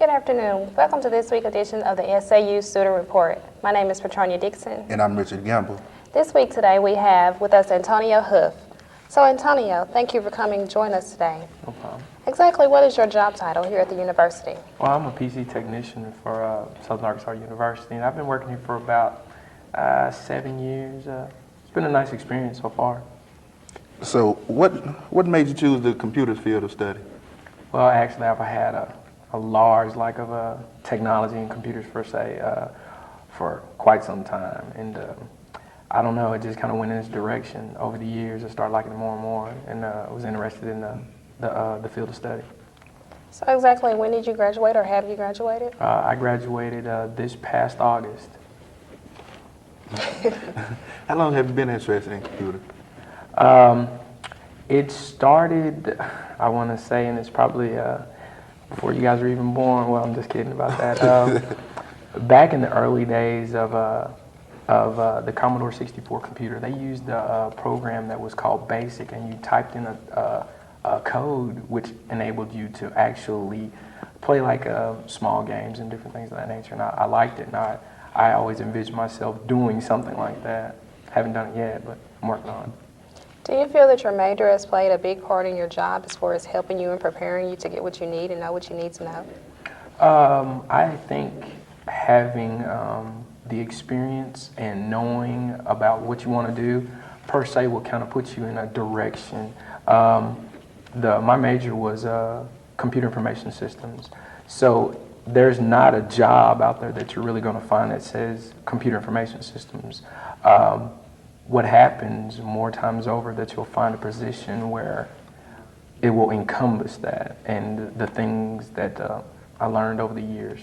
Good afternoon. Welcome to this week's edition of the SAU Student Report. My name is Petronia Dixon. And I'm Richard Gamble. This week today we have with us Antonio Hoof. So Antonio, thank you for coming to join us today. No problem. Exactly what is your job title here at the university? Well, I'm a PC technician for Southern Arkansas University, and I've been working here for about 7 years. It's been a nice experience so far. So what made you choose the computer field of study? Well, actually, I've had a large like of technology and computers per se for quite some time, and I don't know, it just kind of went in this direction over the years. I started liking it more and more, and was interested in the field of study. So exactly when did you graduate, or have you graduated? I graduated this past August. How long have you been interested in computers? It started, I want to say, and it's probably before you guys were even born. Well, I'm just kidding about that. Back in the early days of the Commodore 64 computer, they used a program that was called BASIC, and you typed in a code which enabled you to actually play like small games and different things of that nature. And I liked it, and I always envisioned myself doing something like that. Haven't done it yet, but I'm working on it. Do you feel that your major has played a big part in your job as far as helping you and preparing you to get what you need and know what you need to know? I think having the experience and knowing about what you want to do per se will kind of put you in a direction. My major was computer information systems, so there's not a job out there that you're really going to find that says computer information systems. What happens more times over that you'll find a position where it will encompass that and the things that I learned over the years.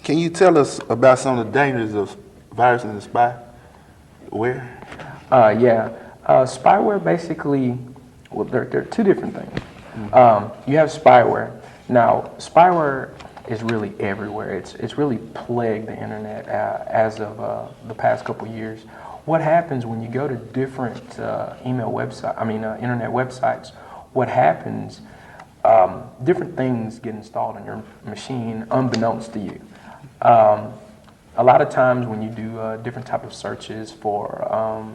Can you tell us about some of the dangers of virus and spyware? Yeah, spyware basically, well, they're two different things. You have spyware. Now, spyware is really everywhere. It's really plagued the internet as of the past couple years. What happens when you go to different internet websites? What happens? Different things get installed on your machine unbeknownst to you. A lot of times when you do different type of searches for,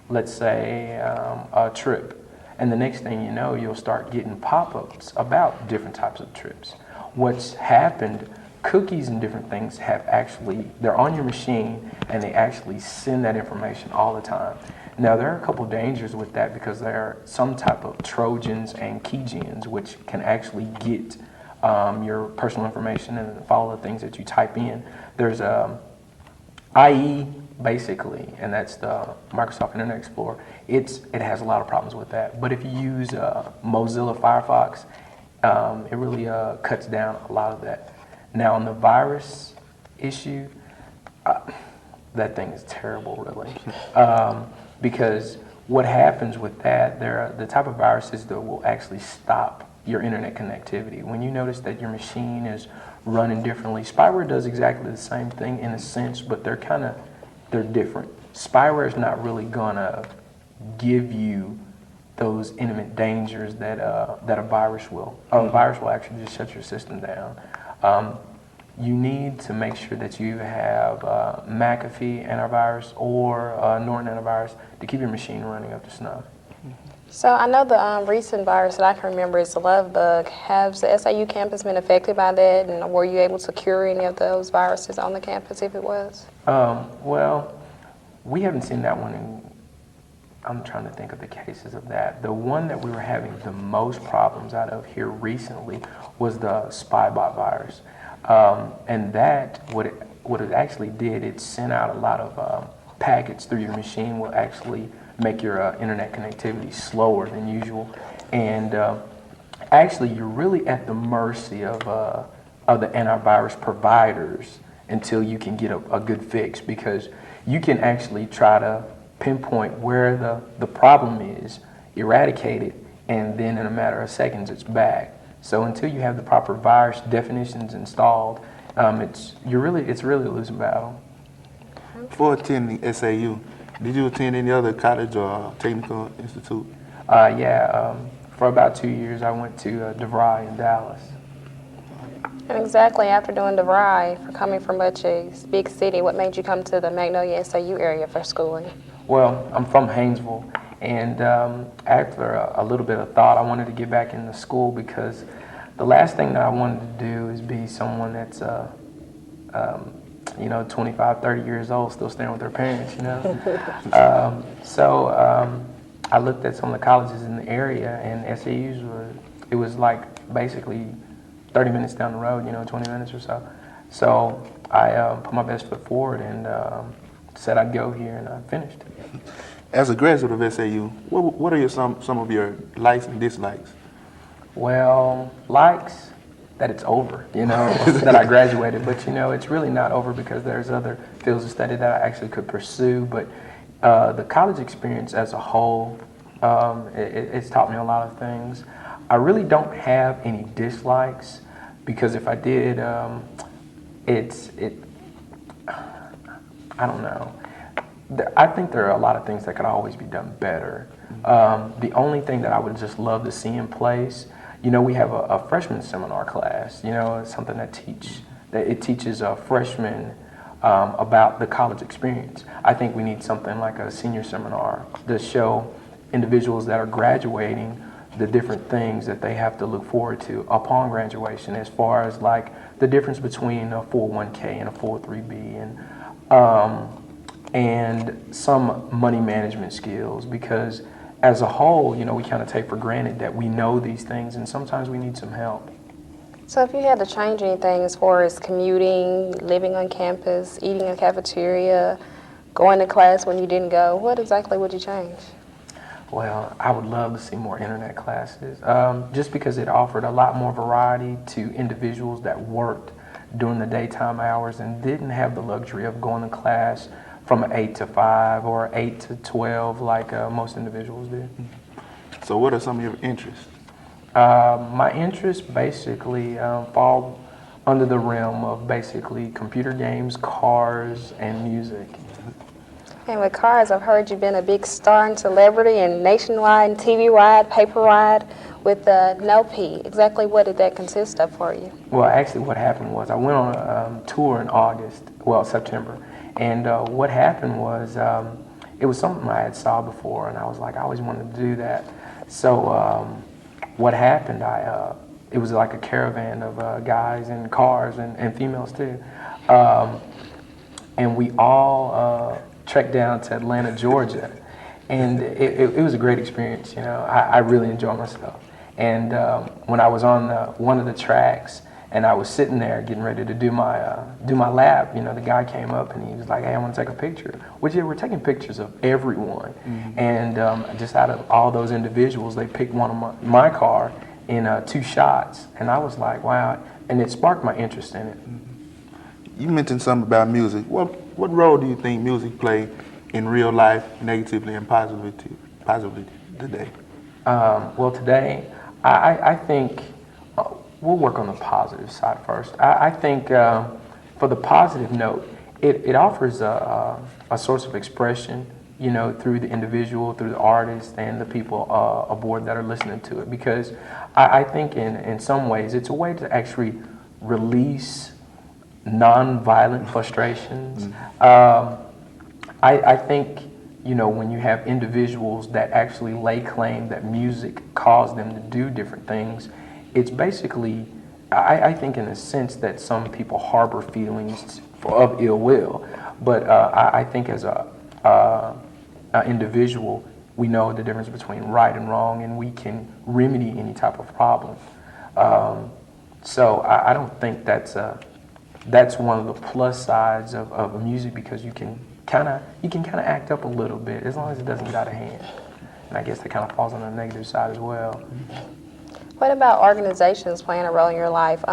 let's say, a trip, and the next thing you know, you'll start getting pop-ups about different types of trips. What's happened, cookies and different things they're on your machine, and they actually send that information all the time. Now, there are a couple dangers with that because there are some type of Trojans and keygens which can actually get your personal information and follow the things that you type in. There's IE, basically, and that's the Microsoft Internet Explorer. It has a lot of problems with that. But if you use Mozilla Firefox, it really cuts down a lot of that. Now, on the virus issue, that thing is terrible, really, because what happens with that, there are the type of viruses that will actually stop your internet connectivity. When you notice that your machine is running differently, spyware does exactly the same thing in a sense, but they're different. Spyware is not really gonna give you those intimate dangers that a virus will. A virus will actually just shut your system down. You need to make sure that you have McAfee antivirus or Norton antivirus to keep your machine running up to snuff. So I know the recent virus that I can remember is the love bug. Has the SAU campus been affected by that, and were you able to cure any of those viruses on the campus if it was? Well, we haven't seen that one I'm trying to think of the cases of that. The one that we were having the most problems out of here recently was the SpyBot virus. And that, what it actually did, it sent out a lot of packets through your machine, will actually make your internet connectivity slower than usual. And actually, you're really at the mercy of the antivirus providers until you can get a good fix, because you can actually try to pinpoint where the problem is, eradicate it, and then in a matter of seconds it's back. So until you have the proper virus definitions installed, it's really a losing battle. Before attending SAU, did you attend any other college or technical institute? For about 2 years I went to DeVry in Dallas. And exactly after doing the ride, for coming from such a big city, what made you come to the Magnolia SAU area for schooling? Well, I'm from Haynesville, and after a little bit of thought, I wanted to get back into school because the last thing that I wanted to do is be someone that's, 25, 30 years old, still staying with their parents, I looked at some of the colleges in the area, and SAU's it was like basically 30 minutes down the road, 20 minutes or so. So I put my best foot forward and said I'd go here, and I finished. As a graduate of SAU, what are some of your likes and dislikes? Well, likes that it's over, that I graduated, but it's really not over because there's other fields of study that I actually could pursue. But the college experience as a whole, it's taught me a lot of things. I really don't have any dislikes because if I did, I don't know. I think there are a lot of things that could always be done better. The only thing that I would just love to see in place, we have a freshman seminar class. It's something that it teaches freshmen about the college experience. I think we need something like a senior seminar to show individuals that are graduating the different things that they have to look forward to upon graduation, as far as like the difference between a 401k and a 403b, and some money management skills, because as a whole, we kind of take for granted that we know these things, and sometimes we need some help. So if you had to change anything as far as commuting, living on campus, eating in a cafeteria, going to class when you didn't go, what exactly would you change? Well, I would love to see more internet classes, just because it offered a lot more variety to individuals that worked during the daytime hours and didn't have the luxury of going to class from 8 to 5 or 8 to 12 like most individuals did. So what are some of your interests? My interests basically fall under the realm of basically computer games, cars, and music. And with cars, I've heard you've been a big star and celebrity and nationwide and TV ride, paper ride with the NOP. Exactly what did that consist of for you? Well, actually what happened was I went on a tour in September. And what happened was it was something I had saw before, and I was like, I always wanted to do that. So what happened, it was like a caravan of guys and cars and females too. And we all trekked down to Atlanta, Georgia. And it was a great experience, I really enjoyed myself. And when I was on one of the tracks, and I was sitting there getting ready to do my lap, the guy came up and he was like, hey, I want to take a picture. Which they were taking pictures of everyone. Mm-hmm. And just out of all those individuals, they picked one of my car in 2 shots. And I was like, wow. And it sparked my interest in it. You mentioned something about music. What role do you think music played in real life, negatively and positively today? Well, today, I think we'll work on the positive side first. I think for the positive note, it offers a source of expression, through the individual, through the artist, and the people aboard that are listening to it. Because I think in some ways, it's a way to actually release non-violent frustrations. Mm-hmm. I think, when you have individuals that actually lay claim that music caused them to do different things, it's basically, I think in a sense that some people harbor feelings of ill will, but I think as an individual, we know the difference between right and wrong, and we can remedy any type of problem. So I don't think that's one of the plus sides of music, because you can kind of act up a little bit as long as it doesn't get out of hand. And I guess that kind of falls on the negative side as well. What about organizations playing a role in your life?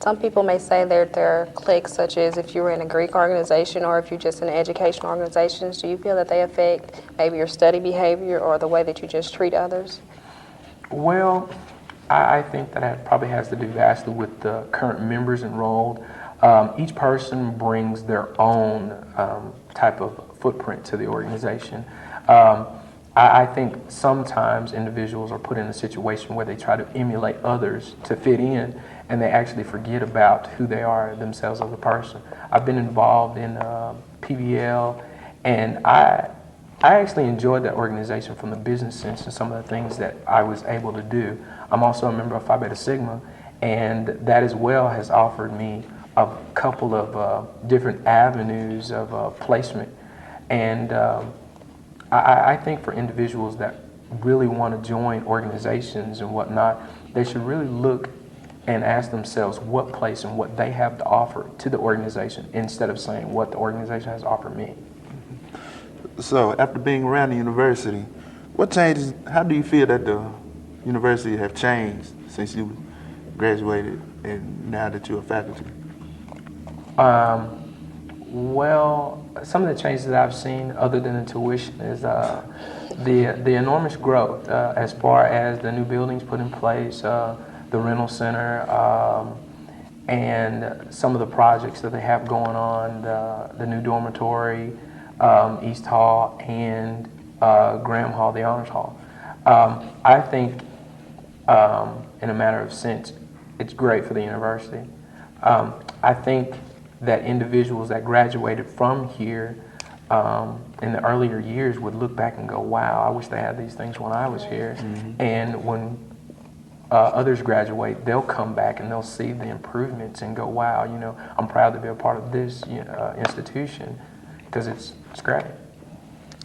Some people may say that there are cliques, such as if you were in a Greek organization or if you're just in educational organizations. Do you feel that they affect maybe your study behavior or the way that you just treat others? Well, I think that probably has to do vastly with the current members enrolled. Each person brings their own type of footprint to the organization. I think sometimes individuals are put in a situation where they try to emulate others to fit in, and they actually forget about who they are themselves as a person. I've been involved in PBL, and I actually enjoyed that organization from the business sense and some of the things that I was able to do. I'm also a member of Phi Beta Sigma, and that as well has offered me a couple of different avenues of placement. And I think for individuals that really want to join organizations and whatnot, they should really look and ask themselves what place and what they have to offer to the organization instead of saying what the organization has offered me. So after being around the university, what changes, how do you feel that the university have changed since you graduated and now that you're a faculty? Well, some of the changes that I've seen, other than the tuition, is the enormous growth as far as the new buildings put in place, the rental center, and some of the projects that they have going on, the new dormitory, East Hall, and Graham Hall, the Honors Hall. I think, in a matter of sense, it's great for the university. I think that individuals that graduated from here in the earlier years would look back and go, wow, I wish they had these things when I was here. Mm-hmm. And when others graduate, they'll come back and they'll see the improvements and go, wow, you know, I'm proud to be a part of this institution, because it's great.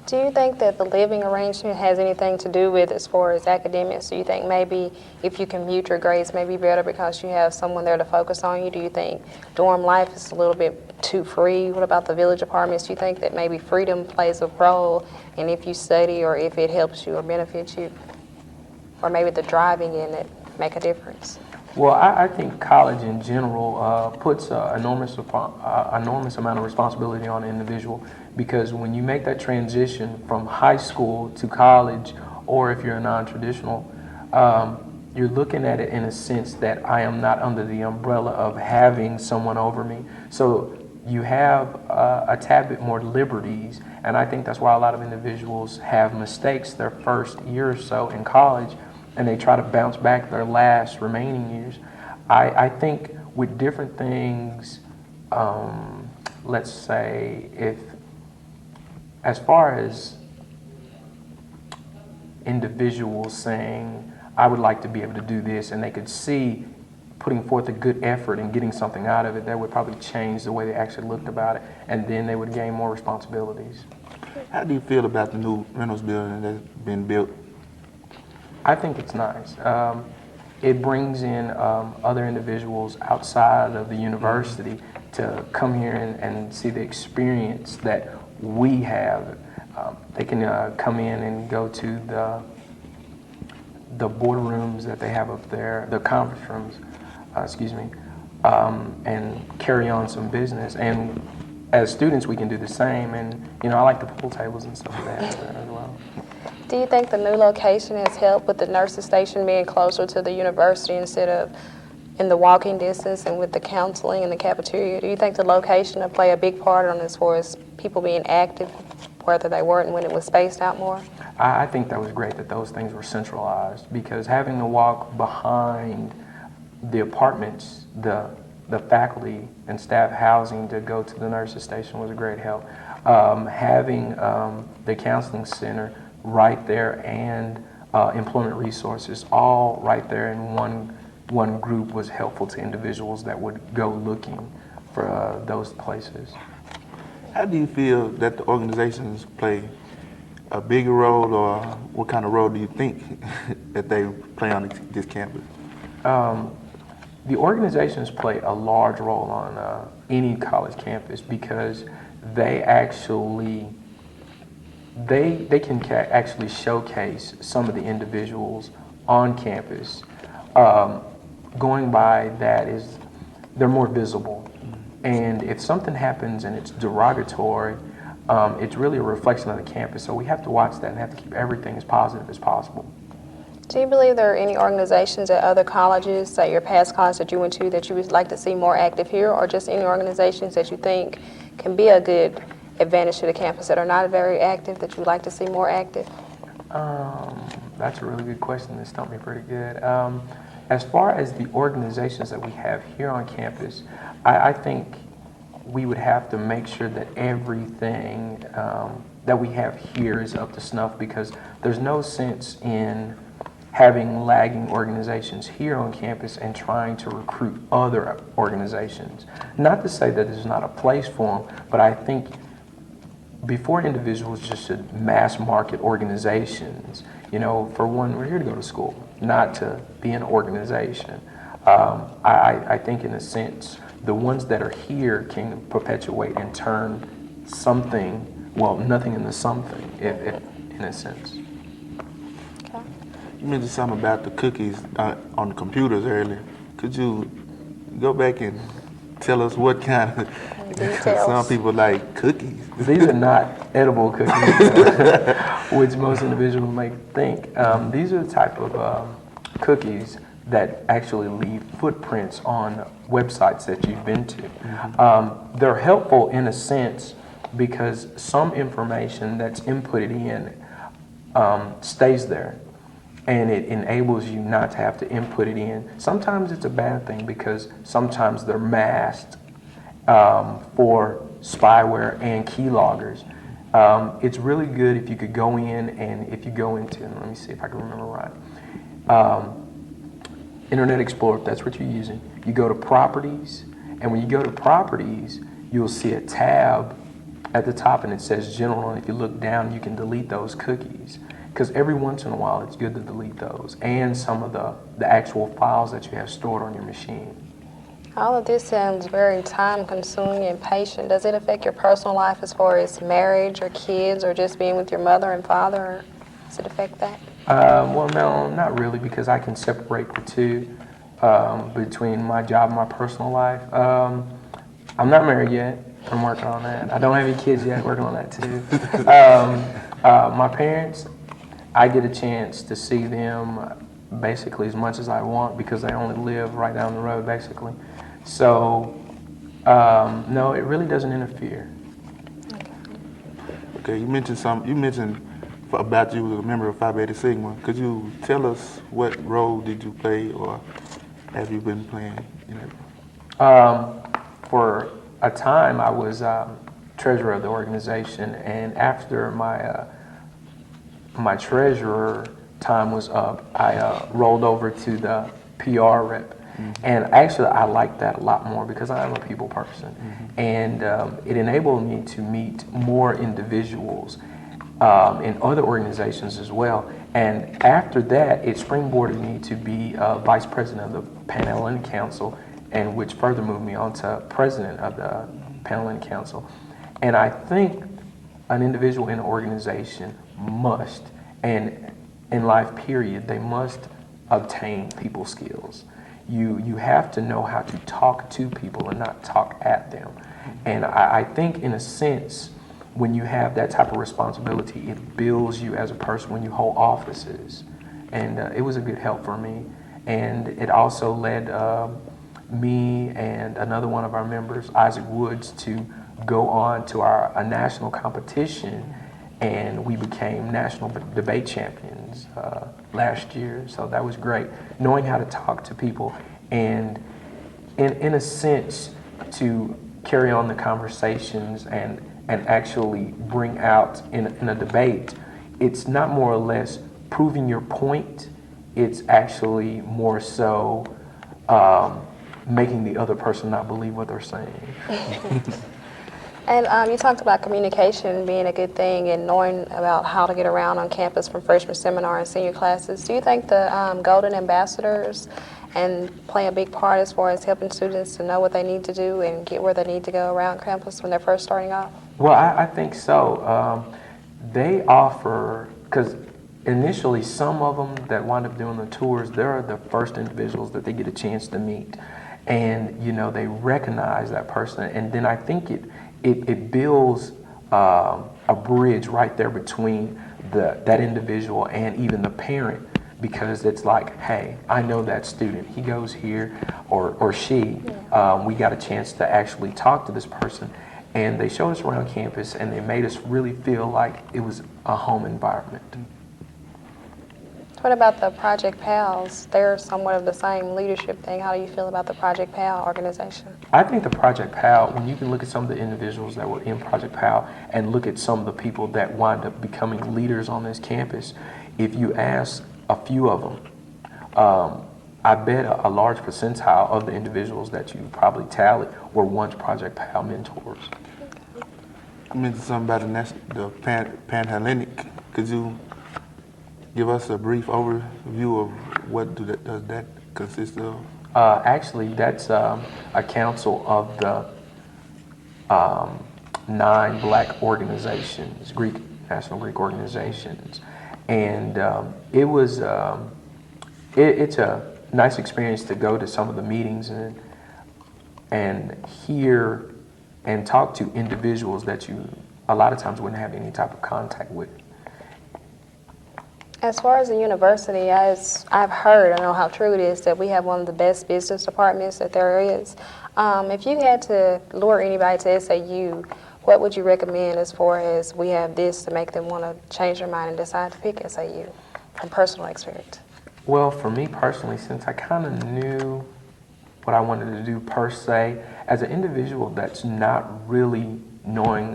Do you think that the living arrangement has anything to do with as far as academics? Do you think maybe if you commute, your grades may be better because you have someone there to focus on you? Do you think dorm life is a little bit too free? What about the village apartments? Do you think that maybe freedom plays a role in if you study or if it helps you or benefits you? Or maybe the driving in it make a difference? Well, I think college in general puts an enormous amount of responsibility on an individual, because when you make that transition from high school to college, or if you're a non-traditional, you're looking at it in a sense that I am not under the umbrella of having someone over me. So you have a tad bit more liberties, and I think that's why a lot of individuals have mistakes their first year or so in college, and they try to bounce back their last remaining years. I think with different things, let's say, if as far as individuals saying, I would like to be able to do this, and they could see putting forth a good effort and getting something out of it, that would probably change the way they actually looked about it, and then they would gain more responsibilities. How do you feel about the new rentals building that's been built? I think it's nice. It brings in other individuals outside of the university to come here and see the experience that we have. They can come in and go to the boardrooms that they have up there, the conference rooms, and carry on some business. And as students, we can do the same. And I like the pool tables and stuff like that as well. Do you think the new location has helped with the nurses station being closer to the university instead of in the walking distance, and with the counseling and the cafeteria? Do you think the location will play a big part on as far as people being active, whether they weren't and when it was spaced out more? I think that was great that those things were centralized, because having to walk behind the apartments, the faculty and staff housing to go to the nurses station was a great help. Having the counseling center right there and employment resources all right there in one group was helpful to individuals that would go looking for those places. How do you feel that the organizations play a bigger role, or what kind of role do you think that they play on this campus? The organizations play a large role on any college campus, because they actually they can actually showcase some of the individuals on campus. Going by that is they're more visible. And if something happens and it's derogatory, it's really a reflection of the campus. So we have to watch that and have to keep everything as positive as possible. Do you believe there are any organizations at other colleges, say your past college that you went to, that you would like to see more active here, or just any organizations that you think can be a good advantage to the campus that are not very active, that you would like to see more active? That's a really good question. That stumped me pretty good. As far as the organizations that we have here on campus, I think we would have to make sure that everything that we have here is up to snuff, because there's no sense in having lagging organizations here on campus and trying to recruit other organizations. Not to say that there's not a place for them, but I think before individuals just should mass market organizations, for one, we're here to go to school, not to be an organization. I think in a sense, the ones that are here can perpetuate and turn something, nothing into something, if in a sense. Okay. You mentioned something about the cookies on the computers earlier. Could you go back and tell us what kind of, Details. some people like cookies. These are not edible cookies, which most individuals may think. These are the type of cookies that actually leave footprints on websites that you've been to. They're helpful in a sense because some information that's inputted in stays there, and it enables you not to have to input it in. Sometimes it's a bad thing because sometimes they're masked for spyware and keyloggers. It's really good if you could go in, and if you go into, let me see if I can remember right, Internet Explorer, if that's what you're using, you go to Properties, and when you go to Properties, you'll see a tab at the top and it says General, and if you look down, you can delete those cookies. Because every once in a while, it's good to delete those and some of the actual files that you have stored on your machine. All of this sounds very time-consuming and patient. Does it affect your personal life as far as marriage or kids or just being with your mother and father? Does it affect that? Well, no, not really, because I can separate the two between my job and my personal life. I'm not married yet. I'm working on that. I don't have any kids yet. Working on that too. My parents, I get a chance to see them basically as much as I want because they only live right down the road, basically. So, no, it really doesn't interfere. Okay, you mentioned about you was a member of Phi Beta Sigma. Could you tell us what role did you play, or have you been playing in it? For a time, I was treasurer of the organization, and after my treasurer time was up, I rolled over to the PR rep. And actually, I like that a lot more because I am a people person. And it enabled me to meet more individuals in other organizations as well. And after that, it springboarded me to be vice president of the Pan-Hellenic Council, and which further moved me on to president of the Pan-Hellenic Council. And I think an individual in an organization must, and in life period, they must obtain people skills. You have to know how to talk to people and not talk at them. And I think in a sense, when you have that type of responsibility, it builds you as a person when you hold offices. And it was a good help for me. And it also led me and another one of our members, Isaac Woods, to go on to a national competition, and we became national debate champions last year. So that was great, knowing how to talk to people and in a sense to carry on the conversations and actually bring out in a debate. It's not more or less proving your point, it's actually more so making the other person not believe what they're saying. And you talked about communication being a good thing and knowing about how to get around on campus from freshman seminar and senior classes. Do you think the Golden Ambassadors and play a big part as far as helping students to know what they need to do and get where they need to go around campus when they're first starting off? Well, I think so. They offer, because initially some of them that wind up doing the tours, they're the first individuals that they get a chance to meet. And, they recognize that person. And then I think it builds a bridge right there between that individual and even the parent, because it's like, hey, I know that student. He goes here, or she. We got a chance to actually talk to this person. And they showed us around campus, and they made us really feel like it was a home environment. What about the Project Pals? They're somewhat of the same leadership thing. How do you feel about the Project Pal organization? I think the Project PAL, when you can look at some of the individuals that were in Project PAL and look at some of the people that wind up becoming leaders on this campus, if you ask a few of them, I bet a large percentile of the individuals that you probably tallied were once Project PAL mentors. You mentioned something about the Panhellenic. Could you give us a brief overview of what does that consist of? Actually, that's a council of the 9 black organizations, National Greek organizations. And it's a nice experience to go to some of the meetings and hear and talk to individuals that you a lot of times wouldn't have any type of contact with. As far as the university, as I've heard, I don't know how true it is, that we have one of the best business departments that there is. If you had to lure anybody to SAU, what would you recommend as far as we have this to make them want to change their mind and decide to pick SAU from personal experience? Well, for me personally, since I kind of knew what I wanted to do per se, as an individual that's not really knowing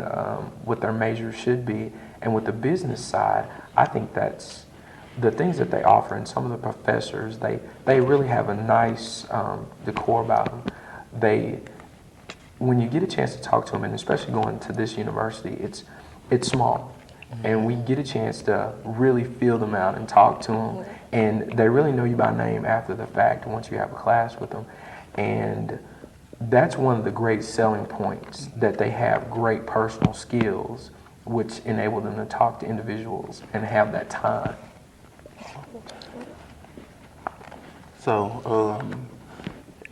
what their major should be, and with the business side, I think that's the things that they offer, and some of the professors, they really have a nice decor about them. When you get a chance to talk to them, and especially going to this university, it's small, and we get a chance to really feel them out and talk to them, and they really know you by name after the fact once you have a class with them, and that's one of the great selling points, that they have great personal skills which enable them to talk to individuals and have that time. So,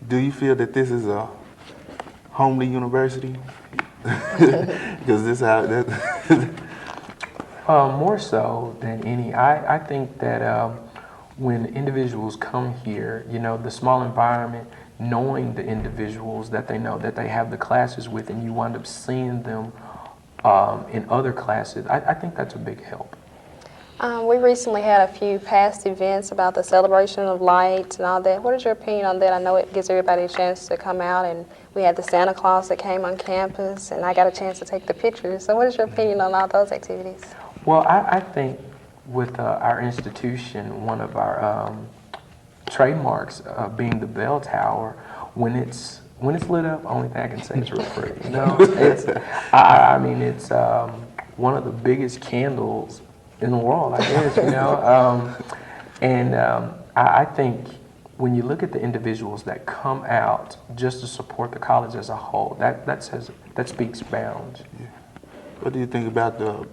do you feel that this is a homely university? Because this how that. More so than any, I think that when individuals come here, the small environment, knowing the individuals that they know, that they have the classes with, and you wind up seeing them in other classes, I think that's a big help. We recently had a few past events about the celebration of lights and all that. What is your opinion on that? I know it gives everybody a chance to come out, and we had the Santa Claus that came on campus, and I got a chance to take the pictures. So what is your opinion on all those activities? Well, I think with our institution, one of our trademarks being the bell tower, when it's lit up, only thing I can say is real pretty. It's one of the biggest candles in the world, I guess. I think when you look at the individuals that come out just to support the college as a whole, that speaks bounds. Yeah. What do you think about the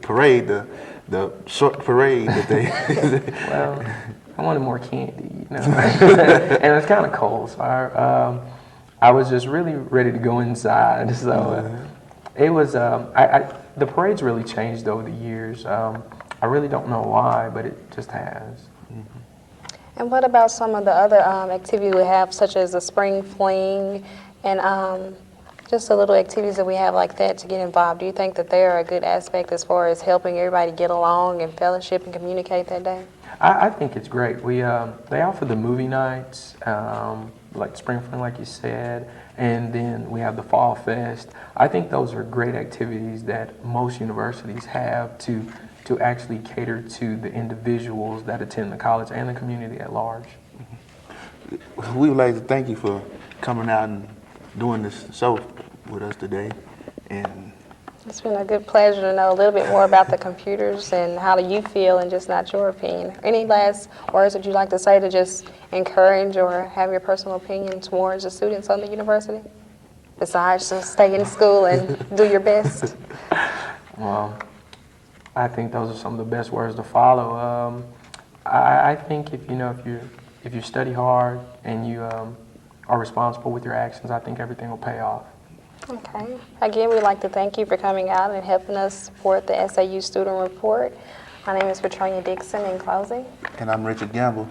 parade, the short parade that they? Well, I wanted more candy, and it's kind of cold, so I was just really ready to go inside. So it was. The parade's really changed over the years. I really don't know why, but it just has. And what about some of the other activities we have, such as the spring fling and just the little activities that we have like that to get involved? Do you think that they are a good aspect as far as helping everybody get along and fellowship and communicate that day? I think it's great. They offer the movie nights, like spring fling, like you said, and then we have the fall fest. I think those are great activities that most universities have to actually cater to the individuals that attend the college and the community at large. We would like to thank you for coming out and doing this show with us today. And it's been a good pleasure to know a little bit more about the computers and how do you feel, and just not your opinion. Any last words that you'd like to say to just encourage or have your personal opinion towards the students on the university, besides just stay in school and do your best? Well, I think those are some of the best words to follow. I think if you study hard and you are responsible with your actions, I think everything will pay off. Okay. Again, we'd like to thank you for coming out and helping us support the SAU Student Report. My name is Petronia Dixon in closing. I'm Richard Gamble.